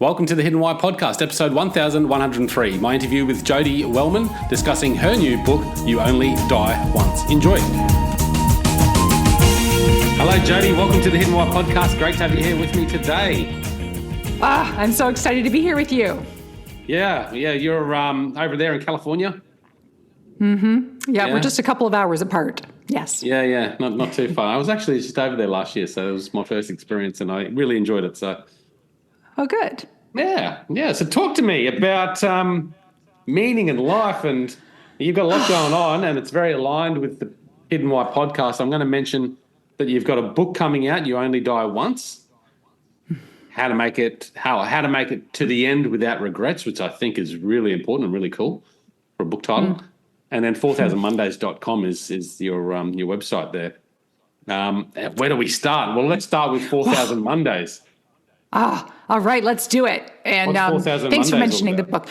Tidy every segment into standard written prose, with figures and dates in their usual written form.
Welcome to the Hidden Why podcast, episode 1103. My interview with Jodi Wellman discussing her new book, You Only Die Once. Enjoy. Hello, Jodi. Welcome to the Hidden Why podcast. Great to have you here with me today. I'm so excited to be here with you. Yeah. You're over there in California. Yeah, we're just a couple of hours apart. Yes. Yeah. Not too far. I was actually just over there last year, so it was my first experience, and I really enjoyed it. So. Oh, good. Yeah. So talk to me about meaning in life, and you've got a lot going on, and it's very aligned with the Hidden Why podcast. I'm going to mention that you've got a book coming out, You Only Die Once. How to make it to the end without regrets, which I think is really important and really cool for a book title. And then 4000mondays.com is your website there. Where do we start? Well, let's start with 4000 Mondays. All right, let's do it. And thanks for mentioning the book.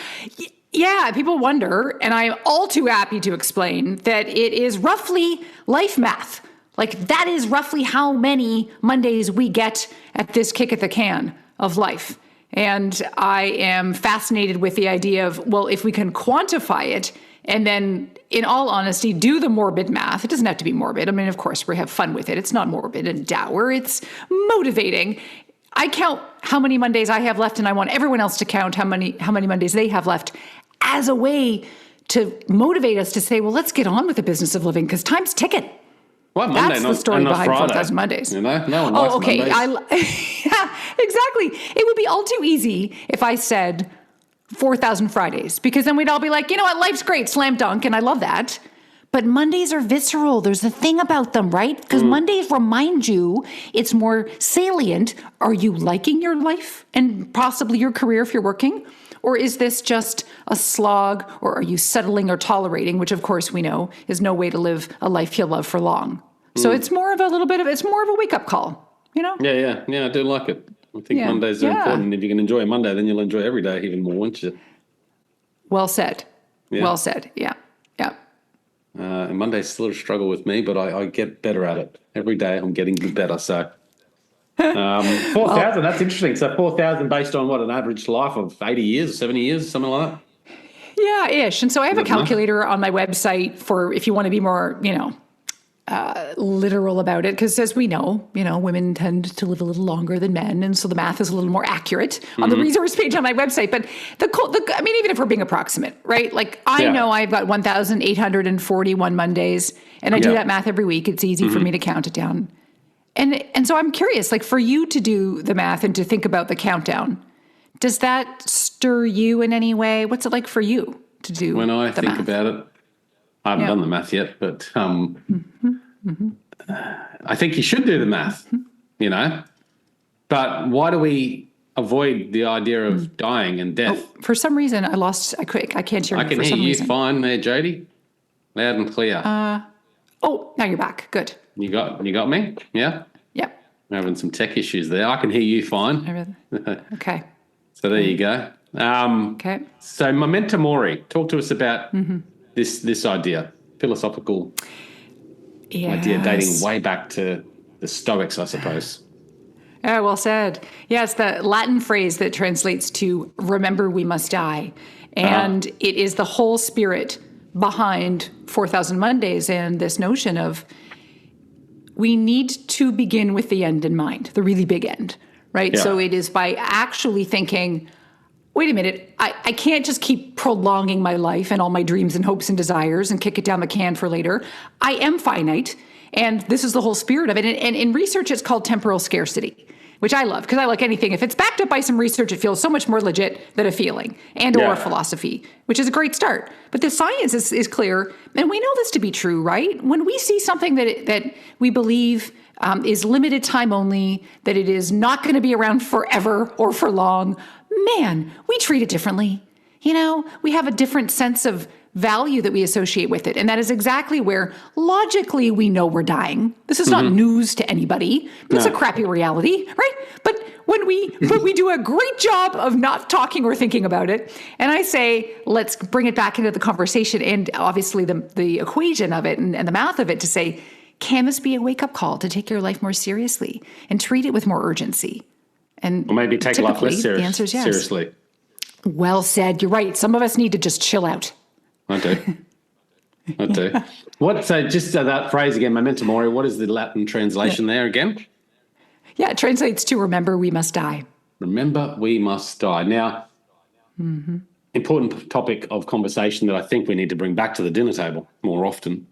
Yeah, people wonder, and I'm all too happy to explain that it is roughly life math. Like that is roughly how many Mondays we get at this kick at the can of life. And I am fascinated with the idea of, well, if we can quantify it and then, in all honesty, do the morbid math. It doesn't have to be morbid. I mean, of course, we have fun with it. It's not morbid and dour. It's motivating. I count how many Mondays I have left, and I want everyone else to count how many Mondays they have left as a way to motivate us to say, well, let's get on with the business of living because time's ticking. Well, Monday, that's the story behind Friday. 4000 Mondays. You know, no one likes okay. Mondays. Yeah, exactly. It would be all too easy if I said 4000 Fridays, because then we'd all be like, you know what, life's great, slam dunk, and I love that. But Mondays are visceral. There's a thing about them, right? Because Mondays remind you, it's more salient. Are you liking your life and possibly your career if you're working? Or is this just a slog? Or are you settling or tolerating, which of course we know is no way to live a life you'll love for long. So it's more of a wake-up call, you know? Yeah, I do like it. I think Mondays are important. If you can enjoy a Monday, then you'll enjoy every day even more, won't you? Well said. Yeah. Well said. Yeah. And Monday's still a struggle with me, but I get better at it. Every day I'm getting better. So 4,000, that's interesting. So 4,000 based on what, an average life of 80 years, 70 years, something like that? Yeah, ish. And so I have a calculator on my website for if you want to be more, literal about it, because as we know, women tend to live a little longer than men, and so the math is a little more accurate on the resource page on my website. But even if we're being approximate, right? Like I know I've got 1,841 Mondays, and I do that math every week. It's easy for me to count it down, and so I'm curious, like for you to do the math and to think about the countdown, does that stir you in any way? What's it like for you to do? When I think math? about it. I haven't done the math yet, but I think you should do the math, But why do we avoid the idea of dying and death? Oh, for some reason, I can't hear you. I can hear you fine there, Jodi. Loud and clear. Now you're back. Good. You got me? Yeah? Yep. I'm having some tech issues there. I can hear you fine. Okay. So there you go. Okay. So memento mori. Talk to us about this idea, philosophical idea dating way back to the Stoics, I suppose. Oh, well said. Yeah, it's the Latin phrase that translates to remember we must die. And it is the whole spirit behind 4000 Mondays and this notion of we need to begin with the end in mind, the really big end, right? Yeah. So it is by actually thinking, wait a minute, I can't just keep prolonging my life and all my dreams and hopes and desires and kick it down the can for later. I am finite, and this is the whole spirit of it. And in research, it's called temporal scarcity, which I love, because I like anything. If it's backed up by some research, it feels so much more legit than a feeling or a philosophy, which is a great start. But the science is clear, and we know this to be true, right? When we see something that we believe is limited time only, that it is not going to be around forever or for long, man, we treat it differently. We have a different sense of value that we associate with it. And that is exactly where logically we know we're dying. This is not news to anybody. It's a crappy reality, right? But when we do a great job of not talking or thinking about it, and I say, let's bring it back into the conversation and obviously the equation of it and the math of it to say, can this be a wake-up call to take your life more seriously and treat it with more urgency? And Or maybe take life less typically, the answer is yes. seriously. Well said. You're right. Some of us need to just chill out. I do. I do. Just that phrase again, memento mori, what is the Latin translation there again? Yeah, it translates to remember we must die. Remember we must die. Now, important topic of conversation that I think we need to bring back to the dinner table more often,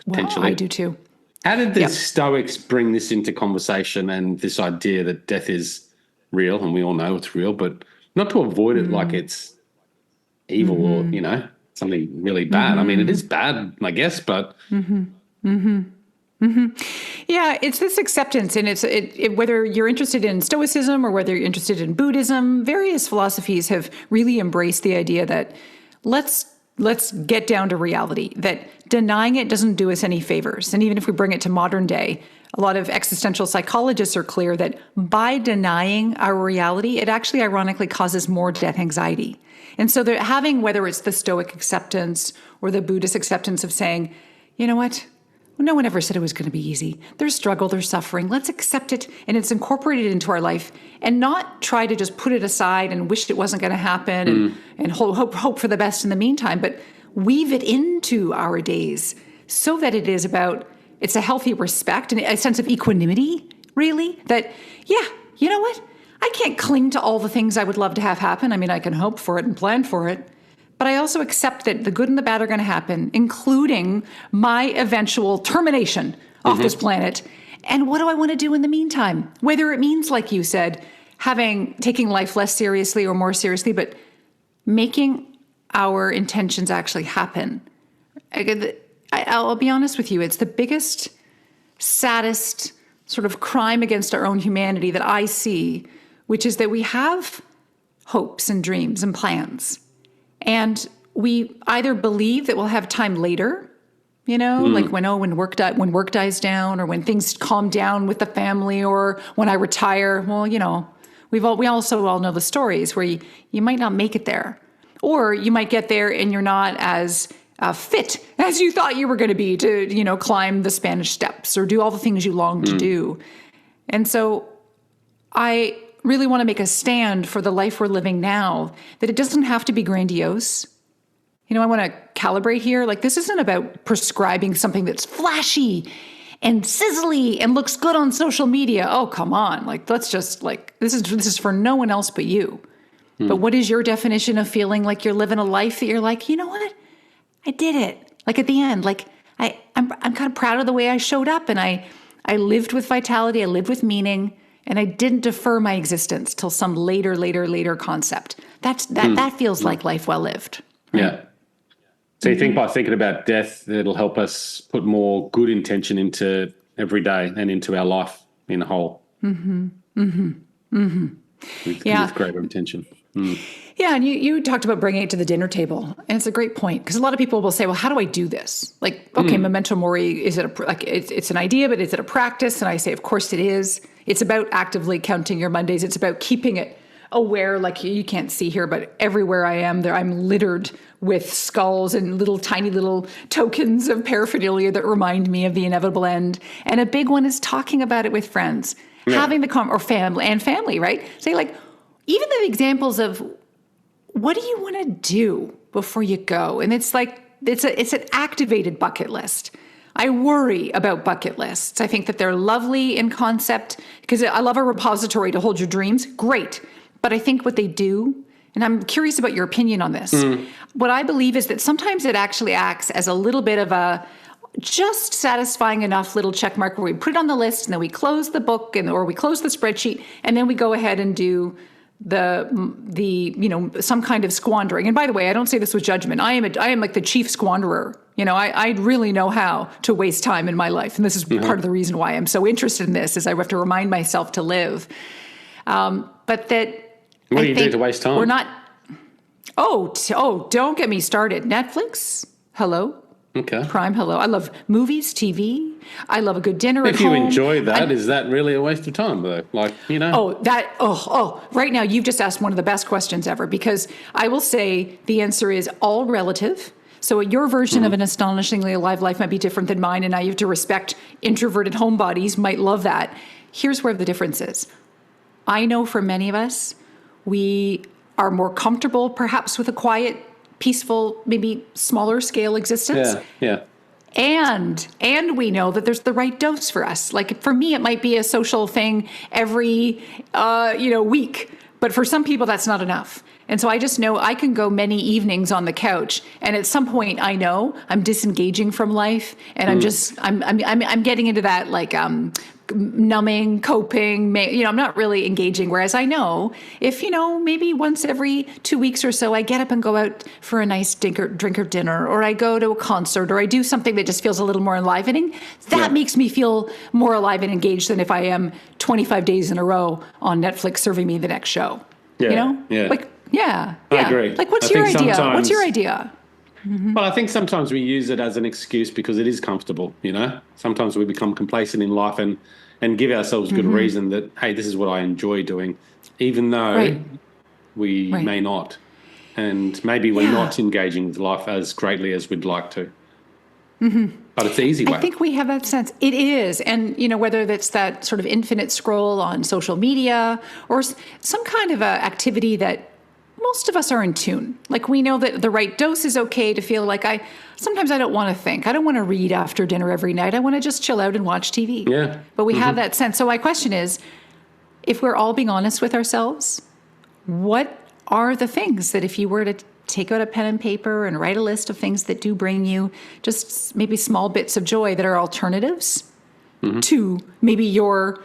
potentially. Well, I do too. How did the Stoics bring this into conversation and this idea that death is real, and we all know it's real, but not to avoid it like it's evil or, something really bad. I mean, it is bad, I guess, but... Yeah, it's this acceptance, and it's whether you're interested in Stoicism or whether you're interested in Buddhism, various philosophies have really embraced the idea that let's get down to reality, that denying it doesn't do us any favors. And even if we bring it to modern day, a lot of existential psychologists are clear that by denying our reality, it actually ironically causes more death anxiety. And so they're having, whether it's the Stoic acceptance or the Buddhist acceptance of saying, you know what? No one ever said it was going to be easy. There's struggle, there's suffering. Let's accept it, and it's incorporated into our life, and not try to just put it aside and wish it wasn't going to happen and hope for the best in the meantime, but weave it into our days so that it's a healthy respect and a sense of equanimity, really, that, yeah, you know what? I can't cling to all the things I would love to have happen. I mean, I can hope for it and plan for it. But I also accept that the good and the bad are going to happen, including my eventual termination off this planet. And what do I want to do in the meantime? Whether it means, like you said, taking life less seriously or more seriously, but making our intentions actually happen. I'll be honest with you, it's the biggest, saddest sort of crime against our own humanity that I see, which is that we have hopes and dreams and plans. And we either believe that we'll have time later, like when work dies down, or when things calm down with the family, or when I retire. Well, we also all know the stories where you might not make it there, or you might get there and you're not as fit as you thought you were going to be to, climb the Spanish steps or do all the things you long to do. And so I really want to make a stand for the life we're living now, that it doesn't have to be grandiose. I want to calibrate here. Like, this isn't about prescribing something that's flashy and sizzly and looks good on social media. Oh, come on. Like, let's just this is for no one else but you. But what is your definition of feeling like you're living a life that you're like, you know what? I did it. Like, at the end, like I'm kind of proud of the way I showed up, and I lived with vitality. I lived with meaning. And I didn't defer my existence till some later concept. That feels like life well lived. Right? Yeah. So you think by thinking about death, it'll help us put more good intention into every day and into our life in a whole. With greater intention. Yeah, and you talked about bringing it to the dinner table, and it's a great point, because a lot of people will say, "Well, how do I do this?" Like, okay, memento mori, is it it's an idea, but is it a practice? And I say, of course it is. It's about actively counting your Mondays. It's about keeping it aware. Like, you can't see here, but everywhere I am, I'm littered with skulls and tiny little tokens of paraphernalia that remind me of the inevitable end. And a big one is talking about it with friends, having or family, right? Say, like, even the examples of, what do you want to do before you go? And it's like, it's an activated bucket list. I worry about bucket lists. I think that they're lovely in concept, because I love a repository to hold your dreams. Great. But I think what they do, and I'm curious about your opinion on this, what I believe is that sometimes it actually acts as a little bit of a just satisfying enough little check mark where we put it on the list, and then we close the book or we close the spreadsheet, and then we go ahead and do some kind of squandering. And by the way, I don't say this with judgment. I am like the chief squanderer. I really know how to waste time in my life. And this is part of the reason why I'm so interested in this, is I have to remind myself to live. But that, what do you do to waste time? We're not, don't get me started. Netflix, hello. Okay. Prime, hello. I love movies, TV. I love a good dinner at home. If you enjoy that, is that really a waste of time, though? Right now, you've just asked one of the best questions ever, because I will say the answer is all relative. So your version of an astonishingly alive life might be different than mine, and now you have to respect introverted homebodies might love that. Here's where the difference is. I know for many of us, we are more comfortable perhaps with a quiet, peaceful, maybe smaller scale existence. Yeah. And we know that there's the right dose for us. Like for me, it might be a social thing every week, but for some people that's not enough. And so I just know I can go many evenings on the couch, and at some point I know I'm disengaging from life, and I'm getting into that like numbing, coping. I'm not really engaging. Whereas I know if maybe once every 2 weeks or so I get up and go out for a nice drink or dinner, or I go to a concert, or I do something that just feels a little more enlivening. That makes me feel more alive and engaged than if I am 25 days in a row on Netflix serving me the next show. Yeah. Yeah. I agree. Like, what's your idea? What's your idea? Well, I think sometimes we use it as an excuse because it is comfortable, Sometimes we become complacent in life and give ourselves good reason that, hey, this is what I enjoy doing, even though we may not. And maybe we're not engaging with life as greatly as we'd like to. But it's the easy way. I think we have that sense. It is. And, whether that's that sort of infinite scroll on social media or some kind of a activity that most of us are in tune. Like we know that the right dose is okay to feel like sometimes I don't want to think. I don't want to read after dinner every night. I want to just chill out and watch TV. Yeah. But we have that sense. So my question is, if we're all being honest with ourselves, what are the things that if you were to take out a pen and paper and write a list of things that do bring you just maybe small bits of joy that are alternatives to maybe your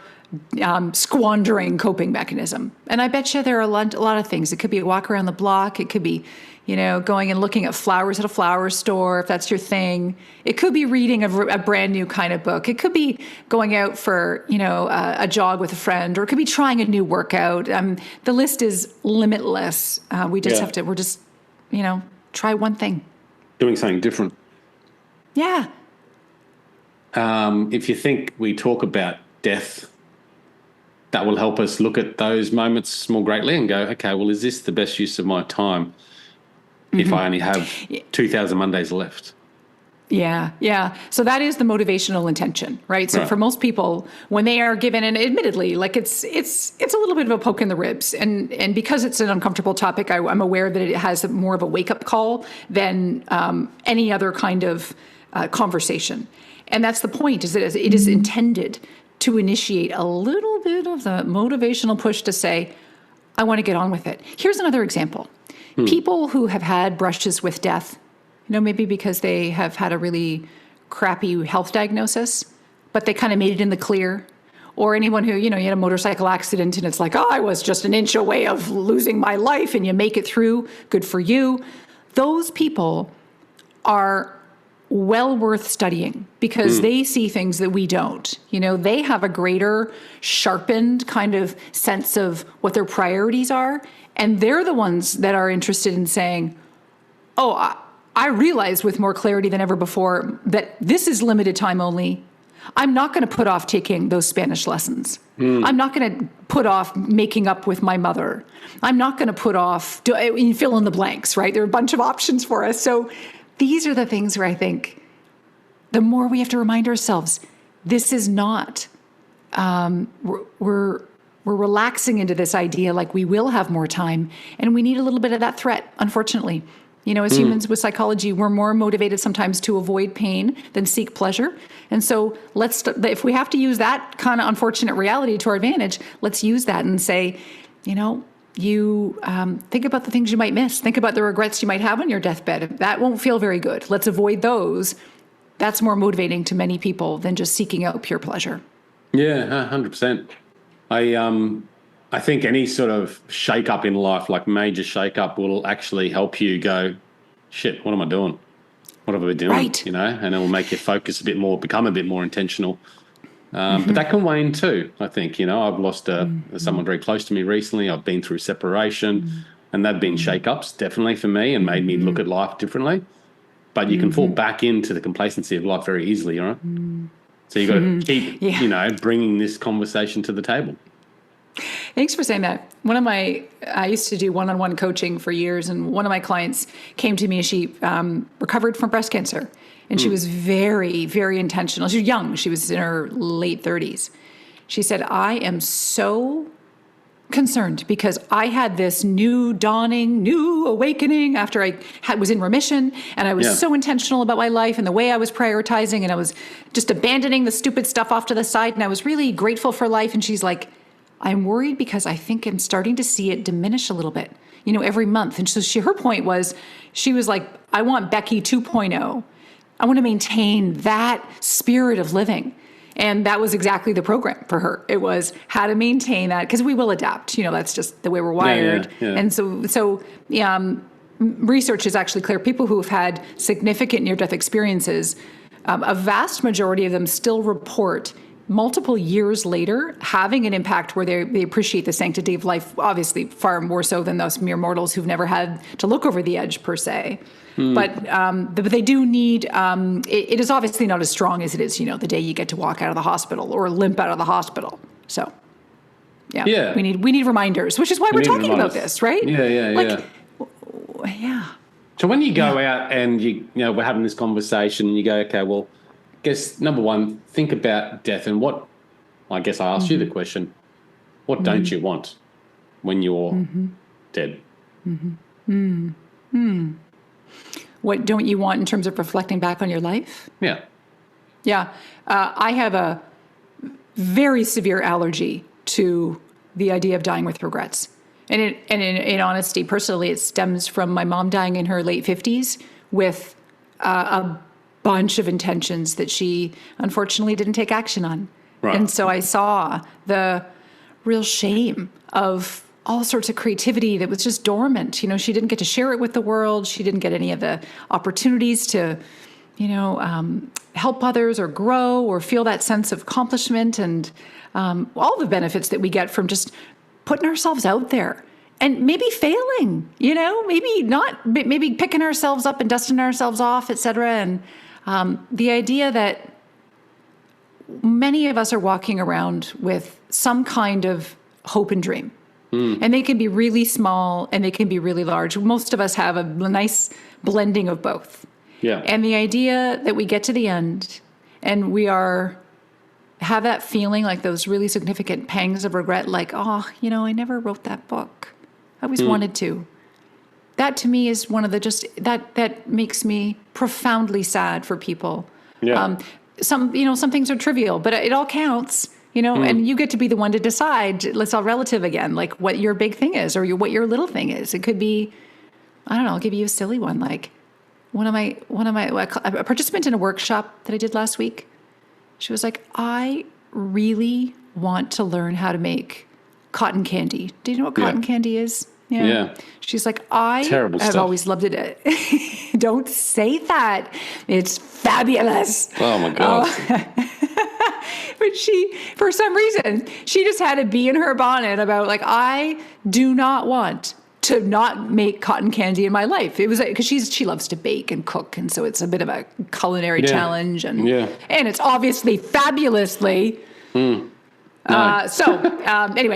squandering coping mechanism? And I bet you there are a lot of things. It could be a walk around the block. It could be, going and looking at flowers at a flower store, if that's your thing. It could be reading a brand new kind of book. It could be going out for, a jog with a friend, or it could be trying a new workout. The list is limitless. We just have to, try one thing. Doing something different. Yeah. If you think we talk about death, that will help us look at those moments more greatly and go, okay, well, is this the best use of my time if I only have 2,000 Mondays left? Yeah. So that is the motivational intention, right? So for most people, when they are given, and admittedly, like it's a little bit of a poke in the ribs, and because it's an uncomfortable topic, I'm aware that it has more of a wake up call than any other kind of conversation. And that's the point, is that it is intended to initiate a little bit of the motivational push to say, I want to get on with it. Here's another example. People who have had brushes with death, maybe because they have had a really crappy health diagnosis, but they kind of made it in the clear. Or anyone who, you had a motorcycle accident and it's like, I was just an inch away of losing my life, and you make it through. Good for you. Those people are well worth studying because they see things that we don't. They have a greater sharpened kind of sense of what their priorities are. And they're the ones that are interested in saying, I realize with more clarity than ever before that this is limited time only. I'm not going to put off taking those Spanish lessons. I'm not going to put off making up with my mother. I'm not going to put off, fill in the blanks, right? There are a bunch of options for us. So these are the things where I think the more we have to remind ourselves, this is not, we're relaxing into this idea like we will have more time, and we need a little bit of that threat, unfortunately. As humans with psychology, we're more motivated sometimes to avoid pain than seek pleasure. And so if we have to use that kind of unfortunate reality to our advantage, let's use that and say, you think about the things you might miss. Think about the regrets you might have on your deathbed. That won't feel very good. Let's avoid those. That's more motivating to many people than just seeking out pure pleasure. Yeah, 100%. I think any sort of shake-up in life, like major shake-up, will actually help you go, shit, what am I doing? What have I been doing? Right. And it will make you focus a bit more, become a bit more intentional. But that can wane too, I think. I've lost someone very close to me recently. I've been through separation, and they've been shake-ups definitely for me and made me look at life differently. But you can fall back into the complacency of life very easily, right? So you've got to keep, bringing this conversation to the table. Thanks for saying that. I used to do one-on-one coaching for years, and one of my clients came to me. She recovered from breast cancer, and she was very, very intentional. She was young. She was in her late 30s. She said, I am so concerned because I had this new awakening after I was in remission, and I was so intentional about my life and the way I was prioritizing, and I was just abandoning the stupid stuff off to the side, and I was really grateful for life. And she's like, I'm worried because I think I'm starting to see it diminish a little bit, every month. And so her point was, she was like, I want Becky 2.0. I want to maintain that spirit of living. And that was exactly the program for her. It was how to maintain that, because we will adapt. That's just the way we're wired. And so research is actually clear. People who have had significant near-death experiences, a vast majority of them still report multiple years later having an impact where they appreciate the sanctity of life, obviously far more so than those mere mortals who've never had to look over the edge per se. But they do need, it is obviously not as strong as it is, the day you get to walk out of the hospital or limp out of the hospital. So, we need reminders, which is why we're talking about this, right? Yeah. So when you go out and we're having this conversation and you go, okay, well, I guess number one, think about death and I guess I asked you the question, what don't you want when you're dead? What don't you want in terms of reflecting back on your life? Yeah. I have a very severe allergy to the idea of dying with regrets. And in honesty, personally, it stems from my mom dying in her late 50s with a bunch of intentions that she unfortunately didn't take action on. Right. And so I saw the real shame of all sorts of creativity that was just dormant. She didn't get to share it with the world. She didn't get any of the opportunities to, help others or grow or feel that sense of accomplishment and all the benefits that we get from just putting ourselves out there and maybe failing, maybe picking ourselves up and dusting ourselves off, et cetera. And the idea that many of us are walking around with some kind of hope and dream. And they can be really small and they can be really large. Most of us have a nice blending of both. Yeah. And the idea that we get to the end and we have that feeling, like those really significant pangs of regret, like, I never wrote that book. I always wanted to. That to me is one of the that makes me profoundly sad for people. Yeah. Some things are trivial, but it all counts. And you get to be the one to decide. It's all relative again, like what your big thing is or what your little thing is. It could be, I don't know, I'll give you a silly one. Like a participant in a workshop that I did last week, she was like, I really want to learn how to make cotton candy. Do you know what cotton candy is? Yeah. She's like, I have always loved it. Don't say that. It's fabulous. Oh my God. But for some reason, she just had a bee in her bonnet about like, I do not want to not make cotton candy in my life. It was because she loves to bake and cook. And so it's a bit of a culinary challenge. And it's obviously fabulously. Anyway,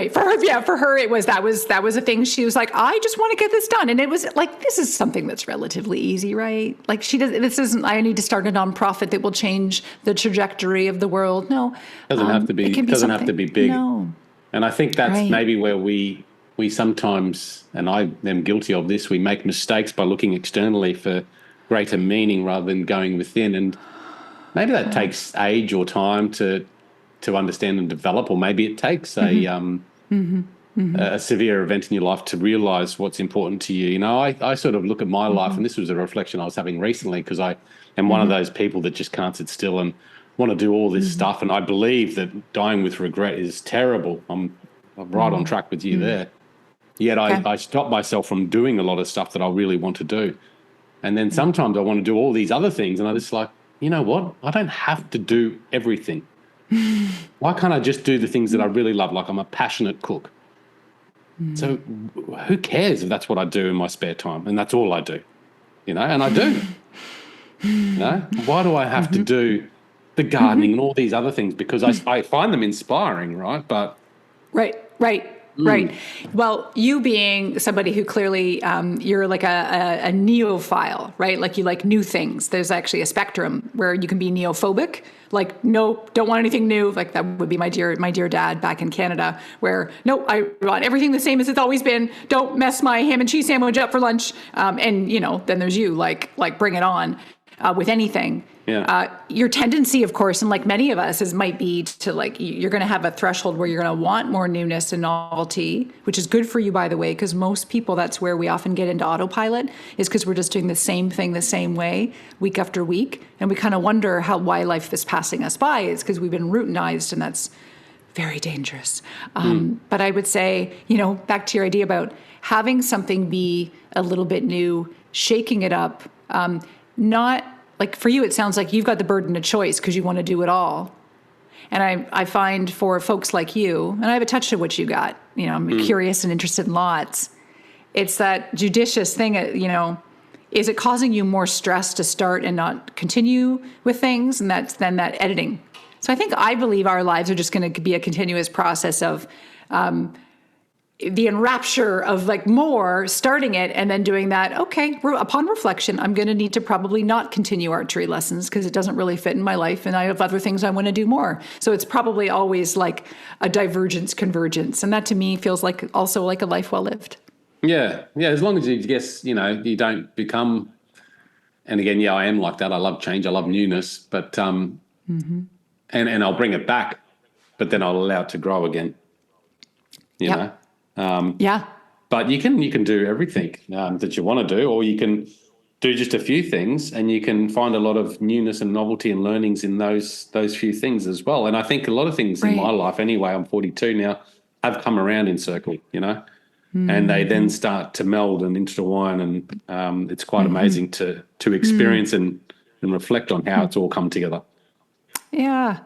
for her, that was a thing. She was like, I just want to get this done. And it was like, this is something that's relatively easy, right? Like I need to start a nonprofit that will change the trajectory of the world. No, doesn't have to be, have to be big. No. And I think that's maybe where we sometimes, and I am guilty of this, we make mistakes by looking externally for greater meaning rather than going within. And maybe that takes age or time to understand and develop, or maybe it takes a severe event in your life to realize what's important to you. I sort of look at my life, and this was a reflection I was having recently, because I am one of those people that just can't sit still and want to do all this stuff. And I believe that dying with regret is terrible. I'm right on track with you there. Yet I stop myself from doing a lot of stuff that I really want to do. And then sometimes I want to do all these other things, and I just like, you know what? I don't have to do everything. Why can't I just do the things that I really love? Like, I'm a passionate cook. So who cares if that's what I do in my spare time? And that's all I do, and I do. Why do I have to do the gardening and all these other things? Because I find them inspiring, right? But right. Right. Well, you being somebody who clearly, you're like a neophile, right? Like you like new things. There's actually a spectrum where you can be neophobic, like, no, don't want anything new. Like that would be my dear dad back in Canada, where, no, I want everything the same as it's always been. Don't mess my ham and cheese sandwich up for lunch. And, then there's you, like bring it on with anything. Yeah. Your tendency, of course, and like many of us, might be to you're going to have a threshold where you're going to want more newness and novelty, which is good for you, by the way, because most people, that's where we often get into autopilot, is because we're just doing the same thing the same way week after week. And we kind of wonder why life is passing us by. It's because we've been routinized, and that's very dangerous. But I would say, back to your idea about having something be a little bit new, shaking it up, not... Like for you, it sounds like you've got the burden of choice because you want to do it all. And I find for folks like you, and I have a touch of what you got, I'm curious and interested in lots. It's that judicious thing, is it causing you more stress to start and not continue with things? And that's then that editing. So I believe our lives are just going to be a continuous process of the enrapture of more starting it and then doing that. Okay, upon reflection, I'm going to need to probably not continue archery lessons because it doesn't really fit in my life and I have other things I want to do more. So it's probably always like a divergence, convergence. And that to me feels also like a life well lived. Yeah. Yeah. As long as you you don't become, and again, I am like that. I love change. I love newness, but, and I'll bring it back, but then I'll allow it to grow again, you know? But you can do everything that you want to do, or you can do just a few things, and you can find a lot of newness and novelty and learnings in those few things as well. And I think a lot of things in my life, anyway, I'm 42 now, have come around in circle, and they then start to meld and intertwine, and it's quite amazing to experience and reflect on how it's all come together. Yeah.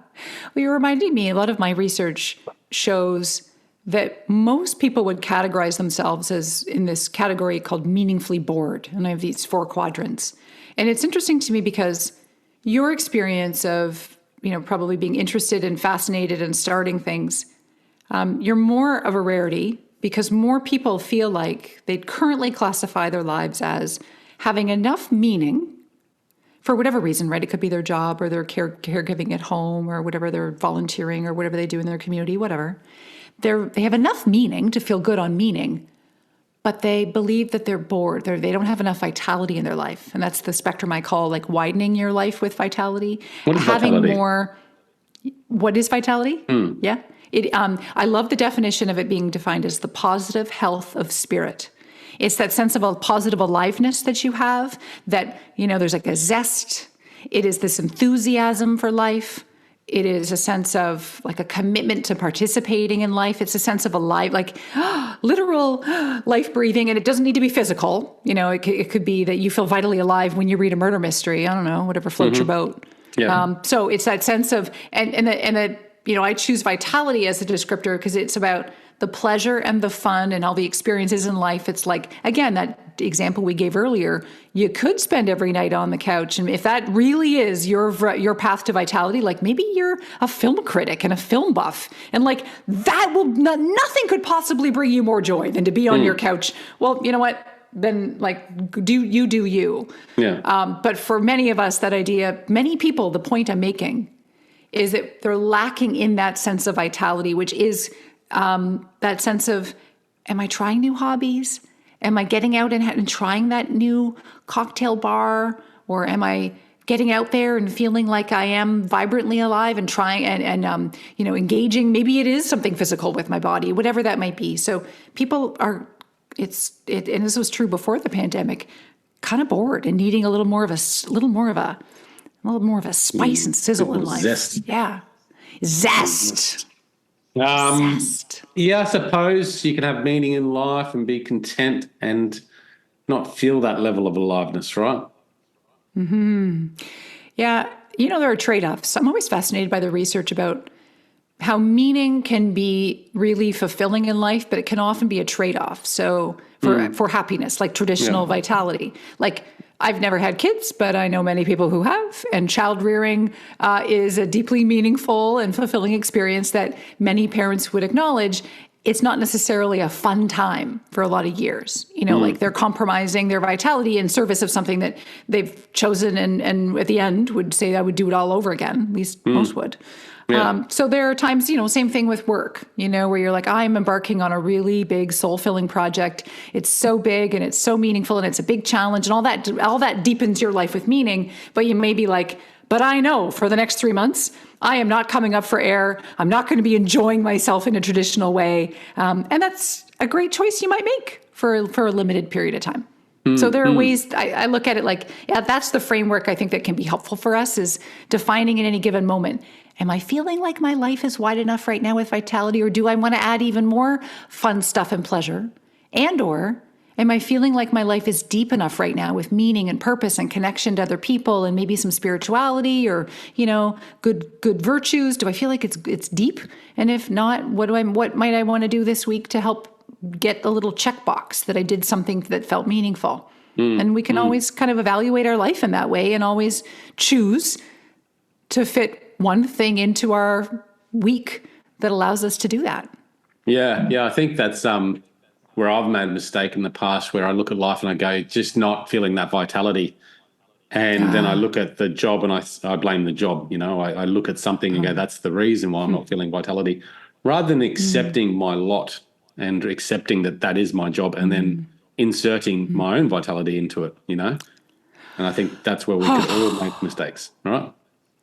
Well, you're reminding me, a lot of my research shows that most people would categorize themselves as in this category called meaningfully bored. And I have these 4 quadrants. And it's interesting to me because your experience of, probably being interested and fascinated and starting things, you're more of a rarity because more people feel like they'd currently classify their lives as having enough meaning for whatever reason, right? It could be their job or their caregiving at home or whatever, they're volunteering or whatever they do in their community, whatever. They have enough meaning to feel good on meaning, but they believe that they're bored. They don't have enough vitality in their life. And that's the spectrum I call widening your life with vitality. What is having vitality? What is vitality? Yeah. I love the definition of it being defined as the positive health of spirit. It's that sense of a positive aliveness that you have, that, there's a zest. It is this enthusiasm for life. It is a sense of a commitment to participating in life. It's a sense of alive, literal life breathing. And it doesn't need to be physical. It could be that you feel vitally alive when you read a murder mystery. I don't know, whatever floats your boat. Yeah. So it's that sense of, I choose vitality as a descriptor because it's about the pleasure and the fun and all the experiences in life. It's again, that example we gave earlier, you could spend every night on the couch. And if that really is your path to vitality, maybe you're a film critic and a film buff, and nothing could possibly bring you more joy than to be on your couch. Well, you know what? Then do you. Yeah. But for many of us, that idea, many people, the point I'm making is that they're lacking in that sense of vitality, which is that sense of, am I trying new hobbies? Am I getting out and trying that new cocktail bar? Or am I getting out there and feeling like I am vibrantly alive and trying and engaging? Maybe it is something physical with my body, whatever that might be. So people are, and this was true before the pandemic, kind of bored and needing a little more of a spice and sizzle in life. Zest. Yeah. Zest. Zest. Yeah, I suppose you can have meaning in life and be content and not feel that level of aliveness, right? Yeah. There are trade-offs. I'm always fascinated by the research about how meaning can be really fulfilling in life, but it can often be a trade-off. So for happiness, like traditional vitality, I've never had kids, but I know many people who have, and child rearing is a deeply meaningful and fulfilling experience that many parents would acknowledge. it's not necessarily a fun time for a lot of years. Like they're compromising their vitality in service of something that they've chosen and at the end would say, I would do it all over again. At least most would. Yeah. So there are times, same thing with work, where you're like, I'm embarking on a really big soul-filling project. It's so big and it's so meaningful and it's a big challenge and all that deepens your life with meaning. But you may be like, but I know for the next 3 months, I am not coming up for air. I'm not going to be enjoying myself in a traditional way. And that's a great choice you might make for a limited period of time. So there are ways I look at it like, yeah, that's the framework I think that can be helpful for us is defining in any given moment. Am I feeling like my life is wide enough right now with vitality, or do I want to add even more fun stuff and pleasure? And or am I feeling like my life is deep enough right now with meaning and purpose and connection to other people and maybe some spirituality or, good virtues? Do I feel like it's deep? And if not, what might I want to do this week to help get the little checkbox that I did something that felt meaningful? And we can always kind of evaluate our life in that way and always choose to fit one thing into our week that allows us to do that. Yeah. I think that's where I've made a mistake in the past, where I look at life and I go, just not feeling that vitality. And then I look at the job and I blame the job. I look at something and go, that's the reason why I'm not feeling vitality, rather than accepting my lot and accepting that is my job and then inserting my own vitality into it, And I think that's where we could all make mistakes, right?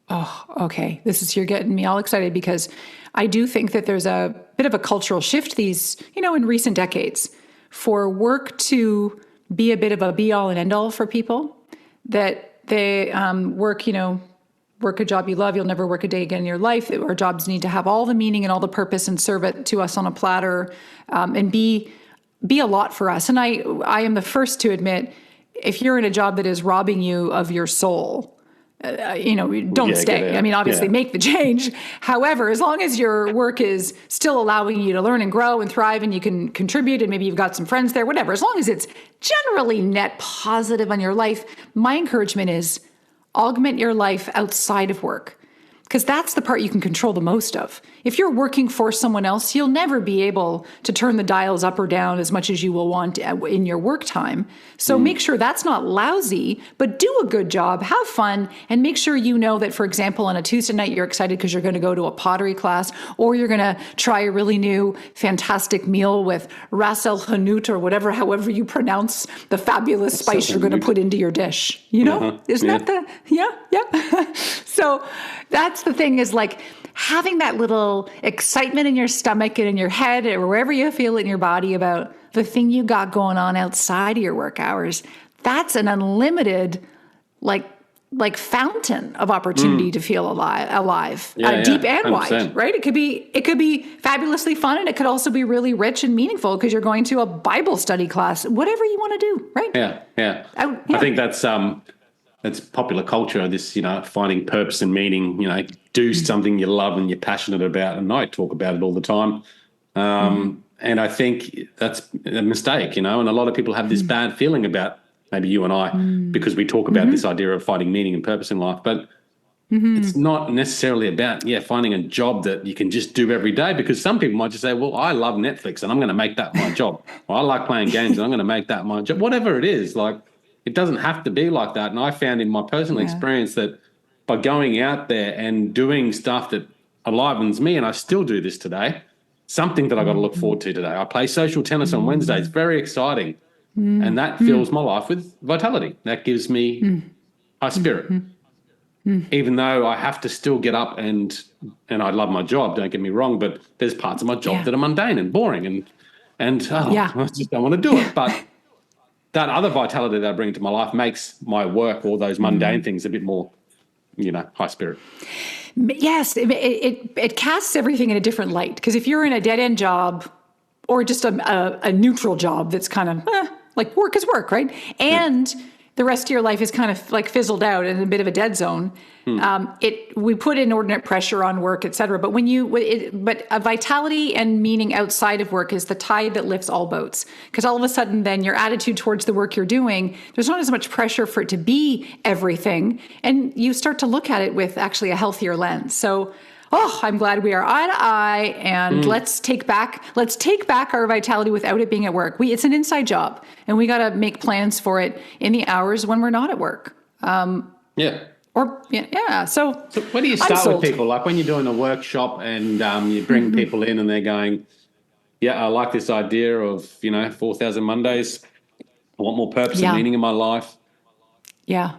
Oh, okay. You're getting me all excited because I do think that there's a bit of a cultural shift in recent decades for work to be a bit of a be all and end all for people, that they work a job you love. You'll never work a day again in your life. Our jobs need to have all the meaning and all the purpose and serve it to us on a platter and be a lot for us. And I am the first to admit, if you're in a job that is robbing you of your soul, don't stay. I mean, obviously make the change. However, as long as your work is still allowing you to learn and grow and thrive and you can contribute and maybe you've got some friends there, whatever, as long as it's generally net positive on your life, my encouragement is augment your life outside of work. Because that's the part you can control the most of. If you're working for someone else, you'll never be able to turn the dials up or down as much as you will want in your work time. So make sure that's not lousy, but do a good job, have fun, and make sure you know that, for example, on a Tuesday night, you're excited because you're going to go to a pottery class, or you're going to try a really new, fantastic meal with ras el hanout or however you pronounce the fabulous spice you're going to put into your dish. Isn't that the, yeah. So that's the thing, is like having that little excitement in your stomach and in your head or wherever you feel it in your body about the thing you got going on outside of your work hours. That's an unlimited, like fountain of opportunity to feel alive, deep and 100%. wide, right? It could be fabulously fun, and it could also be really rich and meaningful because you're going to a Bible study class, whatever you want to do, right? Yeah. I think that's popular culture, this, finding purpose and meaning, do something you love and you're passionate about. And I talk about it all the time. And I think that's a mistake, and a lot of people have this bad feeling about maybe you and I, because we talk about this idea of finding meaning and purpose in life, but it's not necessarily about, finding a job that you can just do every day, because some people might just say, well, I love Netflix and I'm going to make that my job. Or I like playing games and I'm going to make that my job. Whatever it is, it doesn't have to be like that. And I found in my personal experience that by going out there and doing stuff that enlivens me, and I still do this today, something that I got to look forward to today. I play social tennis on Wednesdays. Very exciting. And that fills my life with vitality. That gives me high spirit. Even though I have to still get up and I love my job, don't get me wrong, but there's parts of my job that are mundane and boring I just don't want to do it. But that other vitality that I bring to my life makes my work, all those mundane things, a bit more, high spirit. Yes, it casts everything in a different light. Because if you're in a dead-end job or just a neutral job that's kind of like work is work, right? And the rest of your life is kind of like fizzled out in a bit of a dead zone. We put inordinate pressure on work, et cetera. But but a vitality and meaning outside of work is the tide that lifts all boats. Because all of a sudden, then your attitude towards the work you're doing, there's not as much pressure for it to be everything, and you start to look at it with actually a healthier lens. So Oh, I'm glad we are eye to eye, and let's take back our vitality without it being at work. It's an inside job, and we got to make plans for it in the hours when we're not at work. Yeah. So where do you start with people? Like when you're doing a workshop and you bring people in and they're going, yeah, I like this idea of, 4,000 Mondays. I want more purpose and meaning in my life. Yeah.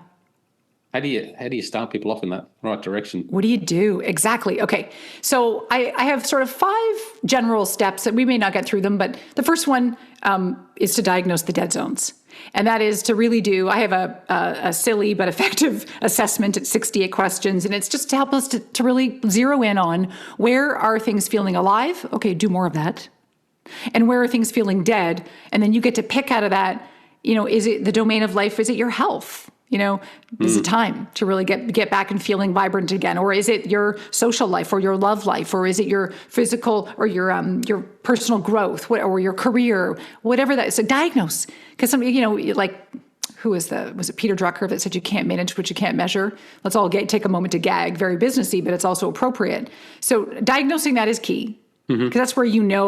How do you start people off in that right direction? What do you do? Exactly. Okay. So I have sort of 5 general steps that we may not get through them, but the first one is to diagnose the dead zones. And that is to really I have a silly but effective assessment at 68 questions. And it's just to help us to really zero in on where are things feeling alive? Okay, do more of that. And where are things feeling dead? And then you get to pick out of that, is it the domain of life? Is it your health? Is it time to really get back and feeling vibrant again? Or is it your social life or your love life? Or is it your physical or your personal growth or your career, whatever that is? So diagnose. Because who was it Peter Drucker that said you can't manage what you can't measure? Let's all take a moment to gag. Very businessy, but it's also appropriate. So diagnosing that is key. Because that's where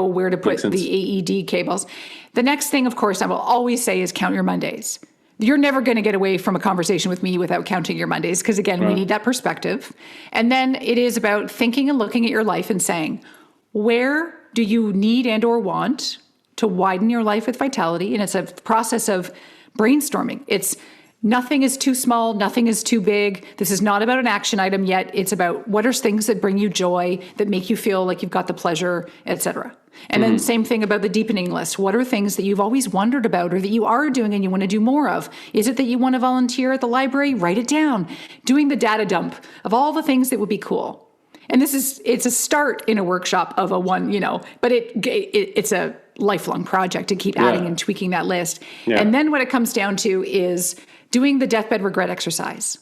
where to put the AED cables. The next thing, of course, I will always say is count your Mondays. You're never going to get away from a conversation with me without counting your Mondays, because again, we need that perspective. And then it is about thinking and looking at your life and saying, where do you need and or want to widen your life with vitality? And it's a process of brainstorming. It's nothing is too small, nothing is too big. This is not about an action item yet. It's about what are things that bring you joy, that make you feel like you've got the pleasure, etc. And then same thing about the deepening list. What are things that you've always wondered about or that you are doing and you want to do more of? Is it that you want to volunteer at the library? Write it down. Doing the data dump of all the things that would be cool. And it's a start in a workshop of but it's a lifelong project to keep adding and tweaking that list. Yeah. And then what it comes down to is doing the deathbed regret exercise.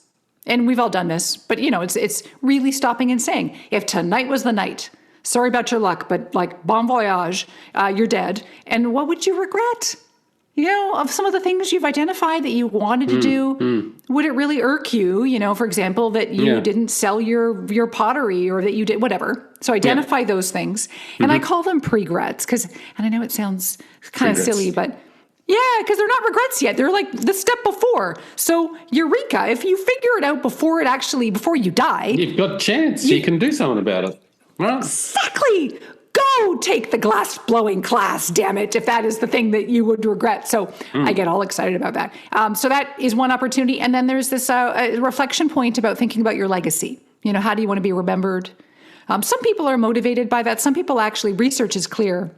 And we've all done this, but it's really stopping and saying, if tonight was the night, sorry about your luck, but bon voyage, you're dead. And what would you regret? Of some of the things you've identified that you wanted to do, would it really irk you, for example, that you didn't sell your pottery or that you did whatever. So identify those things. And I call them pregrets and I know it sounds kind of silly, but because they're not regrets yet. They're like the step before. So eureka, if you figure it out before you die. You've got a chance. You can do something about it. Right. Exactly. Go take the glass blowing class, damn it, if that is the thing that you would regret. So I get all excited about that. So that is one opportunity. And then there's this reflection point about thinking about your legacy. How do you want to be remembered? Some people are motivated by that. Some people actually, research is clear.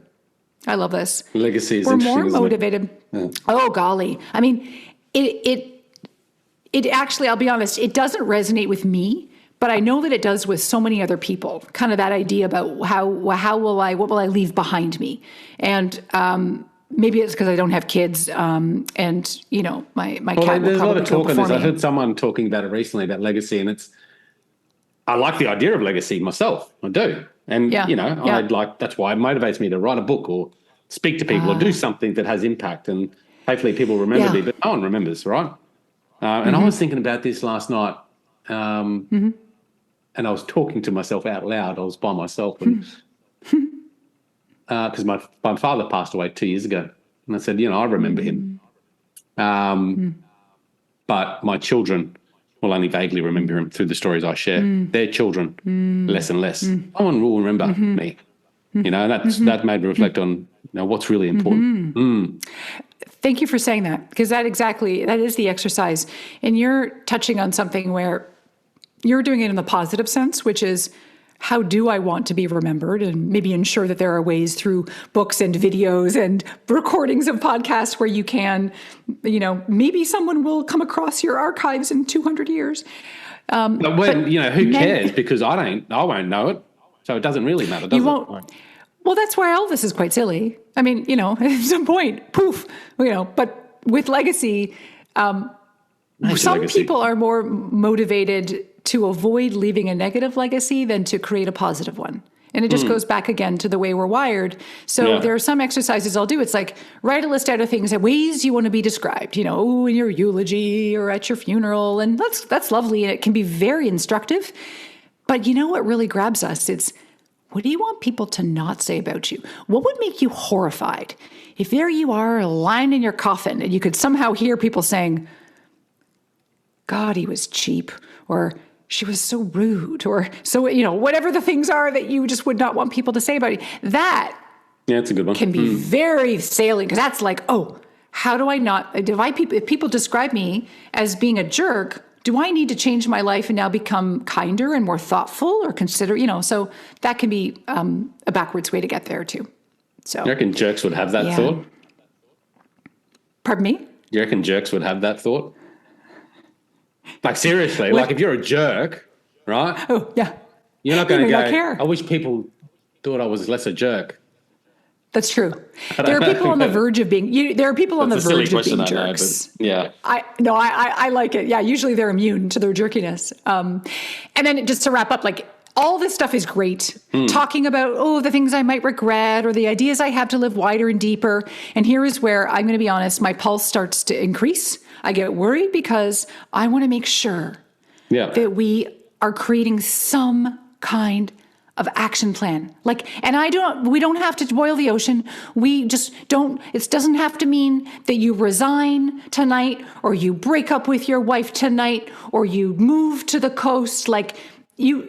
I love this. Legacy is We're interesting, more motivated. Yeah. Oh, golly. I mean, it actually, I'll be honest, it doesn't resonate with me. But I know that it does with so many other people, kind of that idea about what will I leave behind me? And maybe it's because I don't have kids and, my cat will there's a lot probably of talk on this. me. I heard someone talking about it recently, about legacy, and I like the idea of legacy myself. I do. And, that's why it motivates me to write a book or speak to people or do something that has impact. And hopefully people remember me, but no one remembers, right? And I was thinking about this last night. And I was talking to myself out loud. I was by myself because my father passed away 2 years ago. And I said, I remember him. But my children will only vaguely remember him through the stories I share. Their children, less and less. No one will remember me. That made me reflect on what's really important. Thank you for saying that, because that is the exercise. And you're touching on something where you're doing it in the positive sense, which is, how do I want to be remembered? And maybe ensure that there are ways through books and videos and recordings of podcasts where you can, maybe someone will come across your archives in 200 years. Who cares? Because I won't know it. So it doesn't really matter, does it? Won't. Well, that's why Elvis is quite silly. I mean, at some point, poof, but with legacy, some people are more motivated to avoid leaving a negative legacy than to create a positive one. And it just goes back again to the way we're wired. So there are some exercises I'll do. It's like, write a list out of things and ways you want to be described, in your eulogy or at your funeral. And that's lovely. And it can be very instructive. But you know what really grabs us? It's, what do you want people to not say about you? What would make you horrified if there you are lying in your coffin and you could somehow hear people saying, God, he was cheap, or she was so rude, or so, whatever the things are that you just would not want people to say about you. That that's a good one. Can be very salient, because that's like, oh, how do I not, if people describe me as being a jerk, do I need to change my life and now become kinder and more thoughtful or consider, so that can be a backwards way to get there too. So you reckon jerks would have that thought? Pardon me? You reckon jerks would have that thought? Like, seriously, like if you're a jerk, right? Oh, yeah. You're not going to go, care. I wish people thought I was less a jerk. That's true. There are people on the verge of being, there are people on the verge of being jerks. Yeah. I like it. Yeah. Usually they're immune to their jerkiness. And then just to wrap up, like, all this stuff is great. Talking about, the things I might regret or the ideas I have to live wider and deeper. And here is where I'm going to be honest, my pulse starts to increase. I get worried because I want to make sure that we are creating some kind of action plan. Like, and we don't have to boil the ocean. We just don't, it doesn't have to mean that you resign tonight or you break up with your wife tonight or you move to the coast. Like, you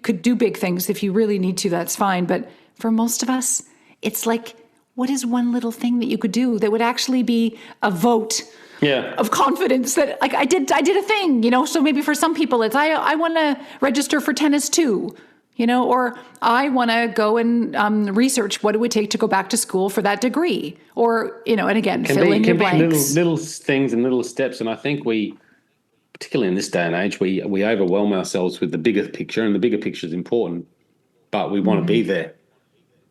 could do big things if you really need to, that's fine. But for most of us, it's like, what is one little thing that you could do that would actually be a vote of confidence that, like, I did a thing, so maybe for some people it's, I want to register for tennis too, or I want to go and research what it would take to go back to school for that degree, or, and again, fill in your blanks. Little things and little steps. And I think we, particularly in this day and age, we overwhelm ourselves with the bigger picture, and the bigger picture is important, but we want to be there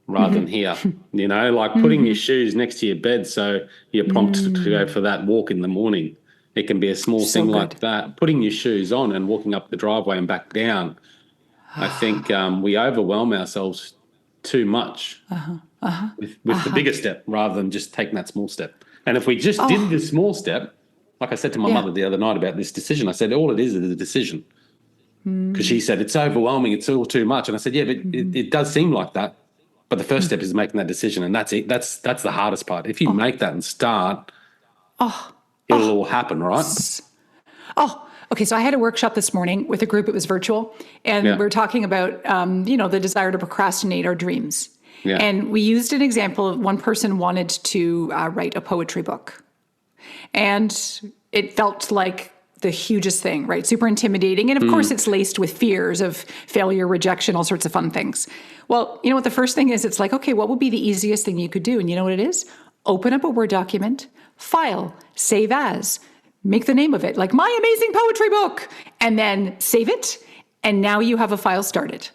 rather than here, like putting your shoes next to your bed so you're prompted to go for that walk in the morning. It can be a small thing like that. Putting your shoes on and walking up the driveway and back down. I think we overwhelm ourselves too much with the bigger step rather than just taking that small step. And if we just did the small step, like I said to my mother the other night about this decision, I said, all it is a decision. Because she said, it's overwhelming, it's all too much. And I said, yeah, but it does seem like that. But the first step is making that decision, and that's it. That's the hardest part. If you make that and start, it'll all happen, right? Okay. So I had a workshop this morning with a group. It was virtual, and we were talking about, the desire to procrastinate our dreams. Yeah. And we used an example of one person wanted to write a poetry book, and it felt like the hugest thing, right? Super intimidating. And of course it's laced with fears of failure, rejection, all sorts of fun things. Well, you know what the first thing is? It's like, okay, what would be the easiest thing you could do? And you know what it is? Open up a Word document, file, save as, make the name of it, like My Amazing Poetry Book, and then save it. And now you have a file started.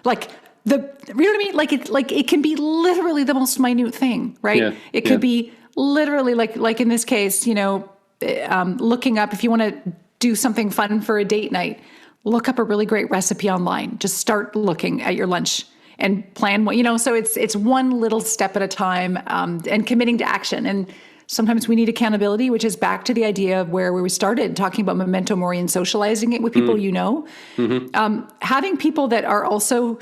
Like, you know what I mean? Like it can be literally the most minute thing, right? Yeah. It could be literally like in this case, looking up, if you want to do something fun for a date night, look up a really great recipe online. Just start looking at your lunch and plan what, so it's one little step at a time, and committing to action. And sometimes we need accountability, which is back to the idea of where we started talking about memento mori and socializing it with people, having people that are also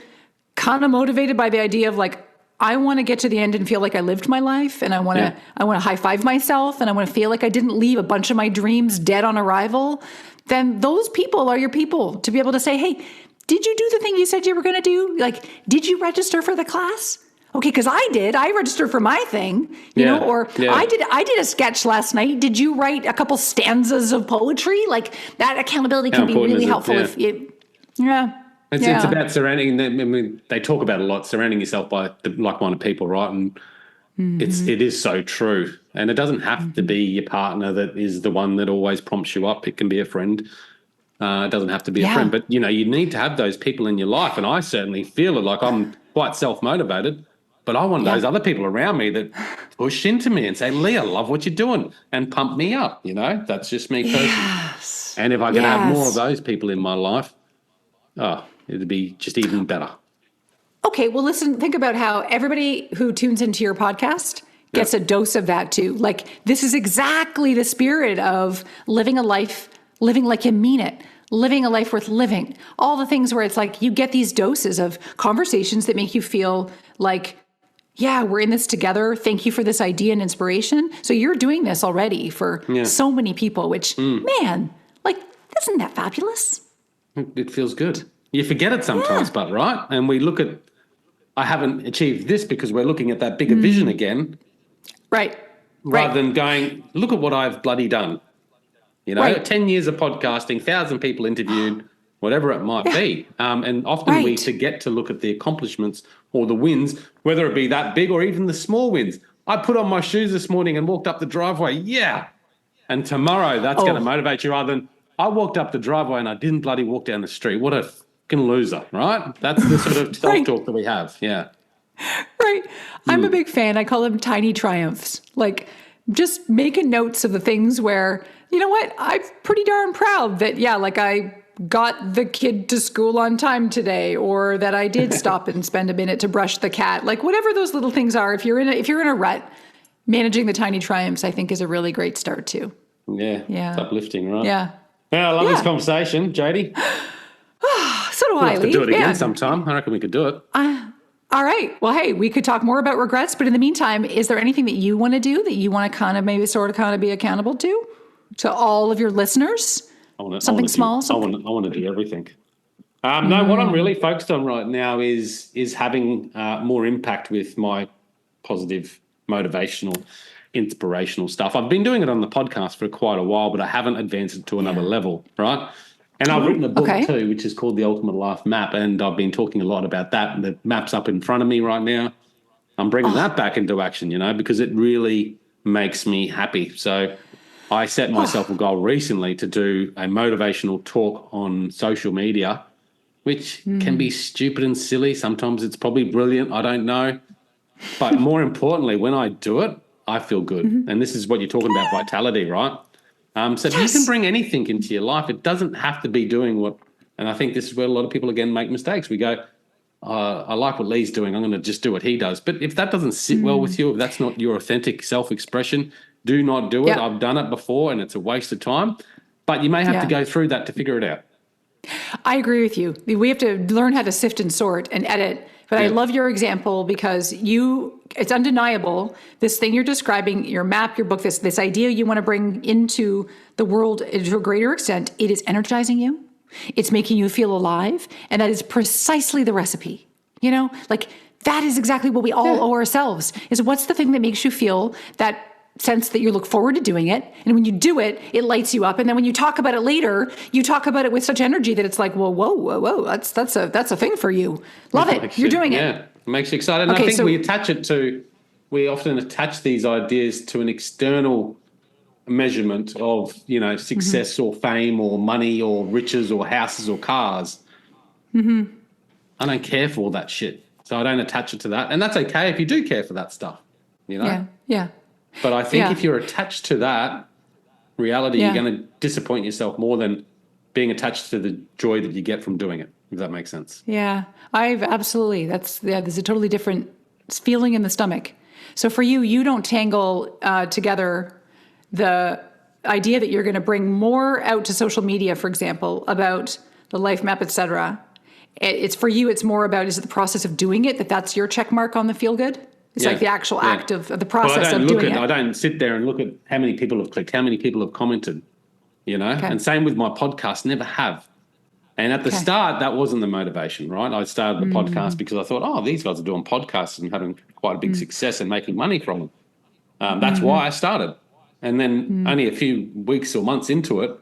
kind of motivated by the idea of like, I want to get to the end and feel like I lived my life, and I want to high five myself, and I want to feel like I didn't leave a bunch of my dreams dead on arrival. Then those people are your people to be able to say, hey, did you do the thing you said you were going to do? Like, did you register for the class? Okay, because I did. I registered for my thing, I did a sketch last night. Did you write a couple stanzas of poetry? Like, that accountability can be really helpful if it. It's about surrounding them. I mean, they talk about it a lot, surrounding yourself by the like-minded people, right? And it is so true. And it doesn't have to be your partner that is the one that always prompts you up. It can be a friend. It doesn't have to be a friend. But, you need to have those people in your life. And I certainly feel it. Like, I'm quite self-motivated, but I want those other people around me that push into me and say, Lee, I love what you're doing, and pump me up. That's just me personally. Yes. And if I can have more of those people in my life, it'd be just even better. Okay, well, listen, think about how everybody who tunes into your podcast gets a dose of that too. Like, this is exactly the spirit of living a life, living like you mean it, living a life worth living, all the things where it's like you get these doses of conversations that make you feel like, yeah, we're in this together. Thank you for this idea and inspiration. So you're doing this already for so many people, which, man, like, isn't that fabulous? It feels good. You forget it sometimes, but right? And we look at, I haven't achieved this because we're looking at that bigger vision again. Right. Rather than going, look at what I've bloody done. 10 years of podcasting, 1,000 people interviewed, whatever it might be. And often we forget to look at the accomplishments or the wins, whether it be that big or even the small wins. I put on my shoes this morning and walked up the driveway. Yeah. And tomorrow that's going to motivate you rather than I walked up the driveway and I didn't bloody walk down the street. What a fucking loser, right? That's the sort of self-talk that we have. Yeah. Right. I'm a big fan. I call them tiny triumphs. Like just making notes of the things where, you know what, I'm pretty darn proud that, like I got the kid to school on time today, or that I did stop and spend a minute to brush the cat. Like whatever those little things are, if you're in a rut, managing the tiny triumphs, I think is a really great start too. Yeah. It's uplifting, right? Yeah. I love this conversation, Jodi. So do we'll I. have to do it again sometime. I reckon we could do it. All right. Well, hey, we could talk more about regrets, but in the meantime, is there anything that you want to do that you want to kind of maybe sort of kind of be accountable to all of your listeners? Something small? I want to do everything. No, what I'm really focused on right now is having more impact with my positive, motivational, inspirational stuff. I've been doing it on the podcast for quite a while, but I haven't advanced it to another level, right? And I've written a book too, which is called The Ultimate Life Map, and I've been talking a lot about that. The map's up in front of me right now. I'm bringing that back into action, because it really makes me happy. So I set myself a goal recently to do a motivational talk on social media, which can be stupid and silly. Sometimes it's probably brilliant. I don't know. But more importantly, when I do it, I feel good. And this is what you're talking about, vitality, right? So if you can bring anything into your life, it doesn't have to be doing what, and I think this is where a lot of people, again, make mistakes. We go, I like what Lee's doing. I'm going to just do what he does. But if that doesn't sit well with you, if that's not your authentic self-expression, do not do it. I've done it before and it's a waste of time. But you may have to go through that to figure it out. I agree with you. We have to learn how to sift and sort and edit. But I love your example because it's undeniable. This thing you're describing, your map, your book, this idea you want to bring into the world to a greater extent, it is energizing you. It's making you feel alive. And that is precisely the recipe. Like that is exactly what we all owe ourselves, is what's the thing that makes you feel that sense that you look forward to doing it. And when you do it, it lights you up. And then when you talk about it later, you talk about it with such energy that it's like, whoa, that's a thing for you. Love it. You're doing it. Yeah, it makes you excited. And I think we often attach these ideas to an external measurement of, success or fame or money or riches or houses or cars. I don't care for all that shit. So I don't attach it to that. And that's okay if you do care for that stuff, Yeah. But I think if you're attached to that reality, you're going to disappoint yourself more than being attached to the joy that you get from doing it, if that makes sense. Yeah, absolutely. There's a totally different feeling in the stomach. So for you, you don't tangle together the idea that you're going to bring more out to social media, for example, about the life map, et cetera. It's for you, it's more about, is it the process of doing it, that's your check mark on the feel good? It's like the actual act of the process of doing it. I don't sit there and look at how many people have clicked, how many people have commented, And same with my podcast, never have. And at the start, that wasn't the motivation, right? I started the podcast because I thought, these guys are doing podcasts and having quite a big success and making money from them. That's why I started. And then only a few weeks or months into it,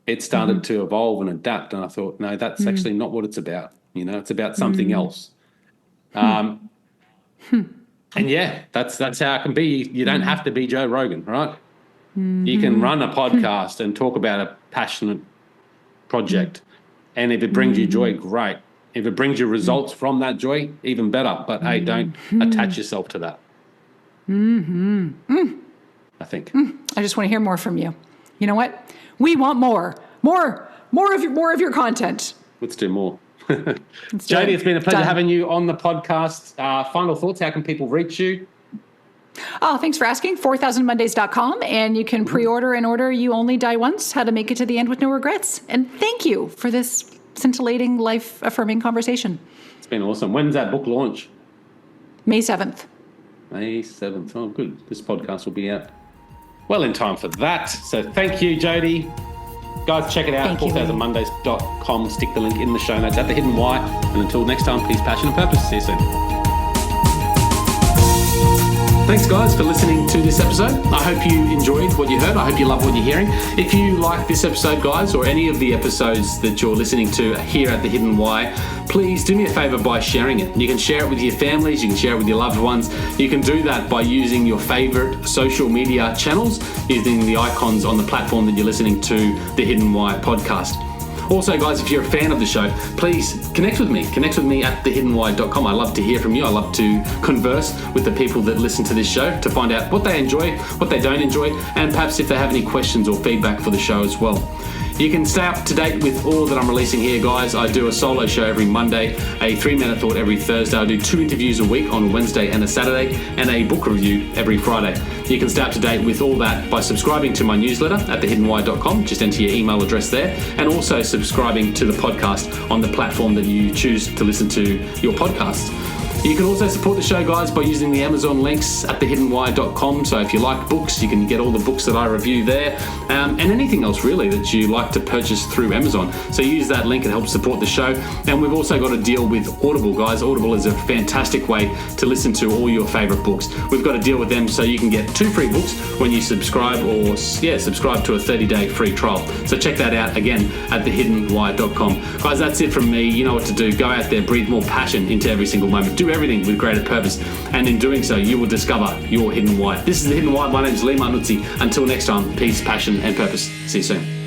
it started to evolve and adapt. And I thought, no, that's actually not what it's about. It's about something else. And that's how it can be. You don't have to be Joe Rogan, right? You can run a podcast and talk about a passionate project. And if it brings you joy, great. If it brings you results from that joy, even better. But hey, don't attach yourself to that. I think. I just want to hear more from you. You know what? We want more of your content. Let's do more. Jodi, it's been a pleasure having you on the podcast. Final thoughts, how can people reach you? Oh, thanks for asking. 4000mondays.com, and you can pre-order and order You Only Die Once, How to Make It to the End with No Regrets. And thank you for this scintillating, life-affirming conversation. It's been awesome. When's that book launch? May 7th. May 7th. Oh, good. This podcast will be out well in time for that. So thank you, Jodi. Guys, check it out, 4000mondays.com. Stick the link in the show notes at The Hidden Why. And until next time, peace, passion, and purpose. See you soon. Thanks, guys, for listening to this episode. I hope you enjoyed what you heard. I hope you love what you're hearing. If you like this episode, guys, or any of the episodes that you're listening to here at The Hidden Why, please do me a favor by sharing it. You can share it with your families. You can share it with your loved ones. You can do that by using your favorite social media channels, using the icons on the platform that you're listening to The Hidden Why podcast. Also, guys, if you're a fan of the show, please connect with me. Connect with me at thehiddenwhy.com. I love to hear from you. I love to converse with the people that listen to this show to find out what they enjoy, what they don't enjoy, and perhaps if they have any questions or feedback for the show as well. You can stay up to date with all that I'm releasing here, guys. I do a solo show every Monday, a 3-minute thought every Thursday. I do 2 interviews a week on Wednesday and a Saturday, and a book review every Friday. You can stay up to date with all that by subscribing to my newsletter at thehiddenwhy.com. Just enter your email address there, and also subscribing to the podcast on the platform that you choose to listen to your podcasts. You can also support the show, guys, by using the Amazon links at thehiddenwhy.com. So if you like books, you can get all the books that I review there, and anything else really that you like to purchase through Amazon. So use that link, it helps support the show. And we've also got a deal with Audible, guys. Audible is a fantastic way to listen to all your favorite books. We've got a deal with them so you can get 2 free books when you subscribe subscribe to a 30-day free trial. So check that out again at thehiddenwhy.com. Guys, that's it from me. You know what to do. Go out there, breathe more passion into every single moment. Do everything with greater purpose, and in doing so you will discover your hidden why. This is The Hidden Why. My name is Lee Martinuzzi. Until next time, peace, passion, and purpose. See you soon.